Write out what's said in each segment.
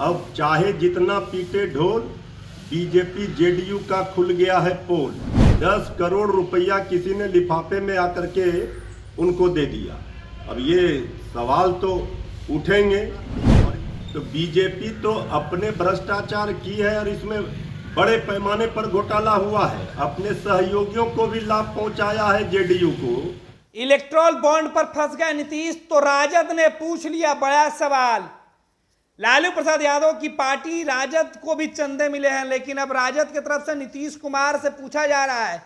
अब चाहे जितना पीटे ढोल, बीजेपी जेडीयू का खुल गया है पोल। 10 करोड़ रुपया किसी ने लिफाफे में आकर के उनको दे दिया। अब ये सवाल तो उठेंगे। तो बीजेपी तो अपने भ्रष्टाचार की है और इसमें बड़े पैमाने पर घोटाला हुआ है। अपने सहयोगियों को भी लाभ पहुंचाया है जेडीयू को। इलेक्ट्रोल बॉन्ड पर फंस गए नीतीश तो राजद ने पूछ लिया बड़ा सवाल। लालू प्रसाद यादव की पार्टी राजद को भी चंदे मिले हैं, लेकिन अब राजद की तरफ से नीतीश कुमार से पूछा जा रहा है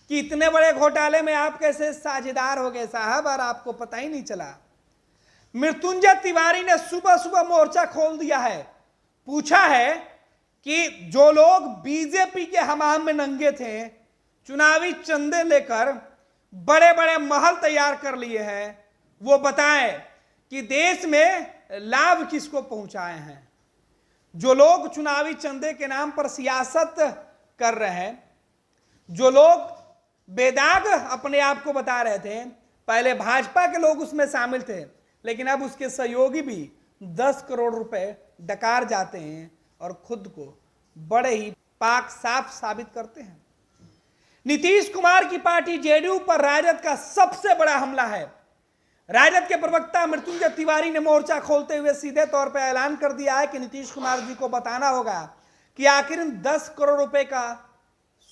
कि इतने बड़े घोटाले में आप कैसे साझेदार हो गए साहब और आपको पता ही नहीं चला। मृत्युंजय तिवारी ने सुबह सुबह मोर्चा खोल दिया है। पूछा है कि जो लोग बीजेपी के हमाम में नंगे थे, चुनावी चंदे लेकर बड़े बड़े महल तैयार कर लिए हैं, वो बताएं कि देश में लाभ किसको पहुंचाए हैं। जो लोग चुनावी चंदे के नाम पर सियासत कर रहे हैं, जो लोग बेदाग अपने आप को बता रहे थे, पहले भाजपा के लोग उसमें शामिल थे, लेकिन अब उसके सहयोगी भी 10 करोड़ रुपए डकार जाते हैं और खुद को बड़े ही पाक साफ साबित करते हैं। नीतीश कुमार की पार्टी जेडीयू पर राजद का सबसे बड़ा हमला है। राजद के प्रवक्ता मृत्युंजय तिवारी ने मोर्चा खोलते हुए सीधे तौर पर ऐलान कर दिया है कि नीतीश कुमार जी को बताना होगा कि आखिर इन 10 करोड़ रुपए का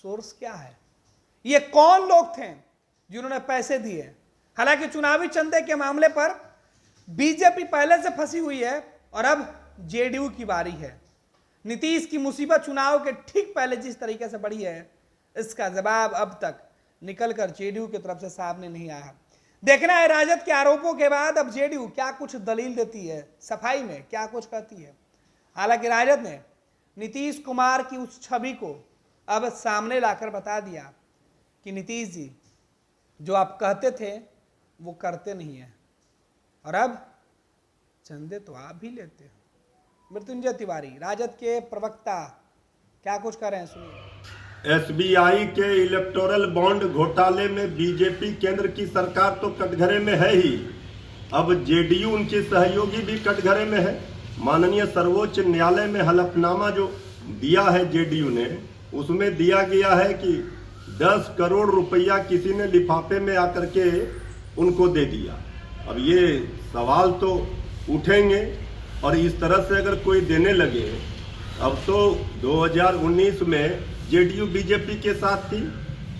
सोर्स क्या है। ये कौन लोग थे जिन्होंने पैसे दिए। हालांकि चुनावी चंदे के मामले पर बीजेपी पहले से फंसी हुई है और अब जेडीयू की बारी है। नीतीश की मुसीबत चुनाव के ठीक पहले जिस तरीके से बढ़ी है, इसका जवाब अब तक निकलकर जेडीयू की तरफ से सामने नहीं आया। देखना है राजद के आरोपों के बाद अब जेडीयू क्या कुछ दलील देती है, सफाई में क्या कुछ कहती है। हालांकि राजद ने नीतीश कुमार की उस छवि को अब सामने लाकर बता दिया कि नीतीश जी, जो आप कहते थे वो करते नहीं है और अब चंदे तो आप भी लेते हैं। मृत्युंजय तिवारी, राजद के प्रवक्ता, क्या कुछ कर रहे हैं, सुनिए। एसबीआई के इलेक्टोरल बॉन्ड घोटाले में बीजेपी केंद्र की सरकार तो कटघरे में है ही, अब जेडीयू उनके सहयोगी भी कटघरे में है। माननीय सर्वोच्च न्यायालय में हलफनामा जो दिया है जेडीयू ने, उसमें दिया गया है कि 10 करोड़ रुपया किसी ने लिफाफे में आकर के उनको दे दिया। अब ये सवाल तो उठेंगे और इस तरह से अगर कोई देने लगे, अब तो 2019 में जेडीयू बीजेपी के साथ थी,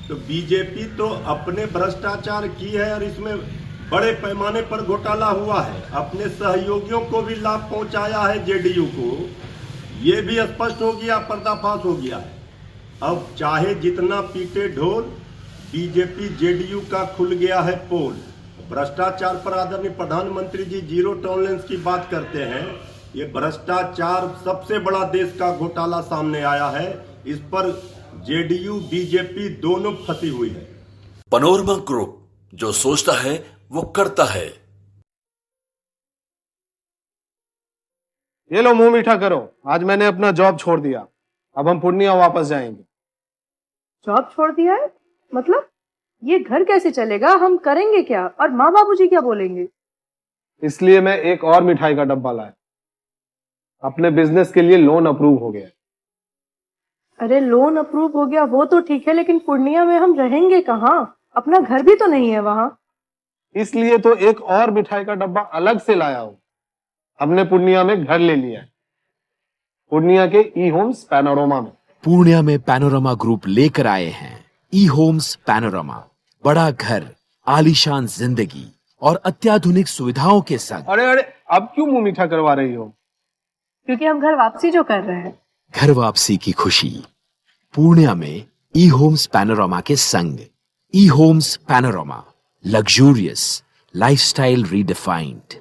तो बीजेपी तो अपने भ्रष्टाचार की है और इसमें बड़े पैमाने पर घोटाला हुआ है। अपने सहयोगियों को भी लाभ पहुंचाया है जेडीयू को। ये भी स्पष्ट हो गया, पर्दाफाश हो गया है। अब चाहे जितना पीटे ढोल, बीजेपी जेडीयू का खुल गया है पोल। भ्रष्टाचार पर आदरणीय प्रधानमंत्री जी जीरो टॉलरेंस की बात करते हैं। ये भ्रष्टाचार सबसे बड़ा देश का घोटाला सामने आया है। इस पर जेडीयू बीजेपी दोनों फंसी हुई है। पैनोरमा ग्रुप, जो सोचता है वो करता है। ये लो, मुंह मीठा करो। आज मैंने अपना जॉब छोड़ दिया, अब हम पूर्णिया वापस जाएंगे। जॉब छोड़ दिया है? मतलब ये घर कैसे चलेगा? हम करेंगे क्या और माँ बाबूजी क्या बोलेंगे? इसलिए मैं एक और मिठाई का डब्बा लाया। अपने बिजनेस के लिए लोन अप्रूव हो गया। अरे लोन अप्रूव हो गया वो तो ठीक है, लेकिन पूर्णिया में हम रहेंगे कहाँ? अपना घर भी तो नहीं है वहाँ। इसलिए तो एक और मिठाई का डब्बा अलग से लाया हूँ। हमने पूर्णिया में घर ले लिया है, पूर्णिया के ई होम्स पैनोरमा में। पूर्णिया में पैनोरमा ग्रुप लेकर आए हैं ई होम्स पैनोरमा। बड़ा घर, आलीशान जिंदगी और अत्याधुनिक सुविधाओं के संग। अरे अब क्यों मुंह मीठा करवा रही हो? क्योंकि हम घर वापसी जो कर रहे हैं। घर वापसी की खुशी पूर्णिया में ई होम्स पैनोरमा के संग। E homes panorama, luxurious lifestyle redefined.